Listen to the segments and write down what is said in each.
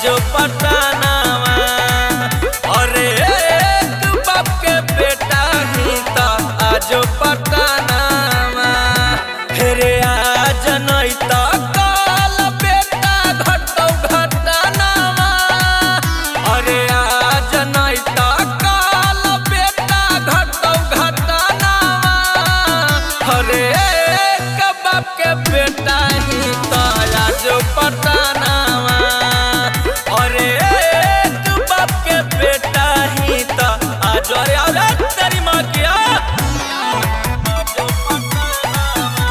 आजो पटनावा। अरे एक बाप के बेटा ही तो आजो पटनावा। हेरे आज नहीं तो कल बेटा घटौ घटनावा। अरे आज नहीं तो कल बेटा घटौ घटनावा। अरे एक बाप के बेटा ही तो आजो पटनावा। अरे एक बाप के बेटा ही तो आजो अरे तेरी माँ किया आजो पटनावा।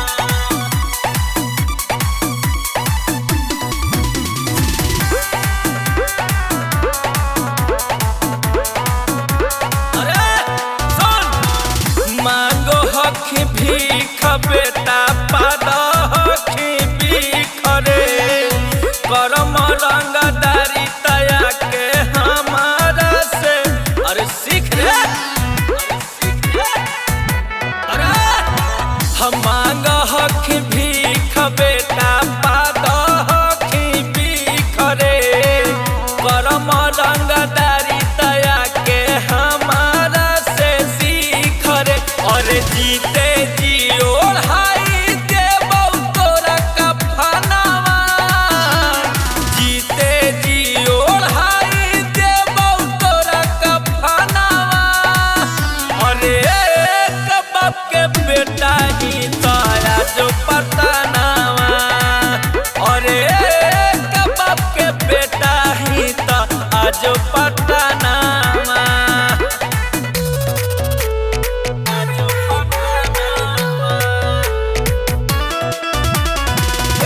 अरे सुन मांगो हखी भीख बेटा पादा हखी भीख रे। करम रंगदारी तया के हमारा से अरे सीख रे अरे हम मांग हखी भीख बेटा पादा हखी भीख रे। करम रंगदारी तया के हमारा से सीख रे। अरे जीते जी ओढ़ाई देबौ तोरा कफनावा। जीते जी ओढ़ाई देबौ तोरा कफनावा। अरे एक बाप के बेटा ही तो आजो पटनावा। अरे एक बाप के बेटा ही तो आजो पटनावा। आजो पटनावा।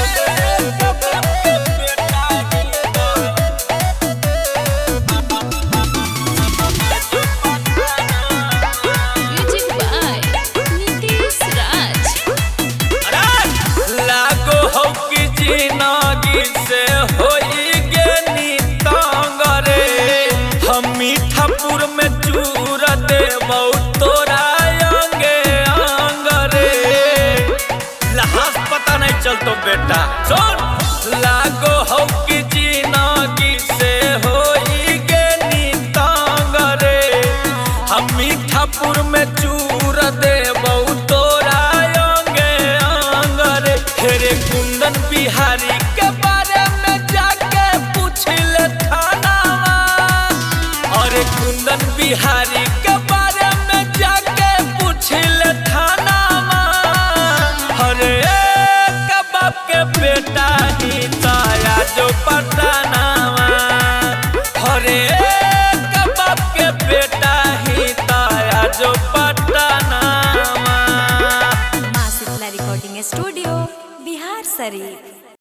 एक बाप के बेटा ही तो आजो पटनावा। Music by Nitish Raj. लागो हो कि जिंदगी से होई गेनी तंग रे। हम मीठापुर में चूर देबौ तोरा अंगे अंग रे। लहास पता नहीं चलतो बेटा सुन। लागो हो कि जिंदगी से होई गेनी तंग रे। हम मीठापुर में चूर देबौ तोरा अंगे अंग रे। हेरे कुंदन बिहारी के बारे में जाके पूछ ले थानावा। अरे कुंदन बिहारी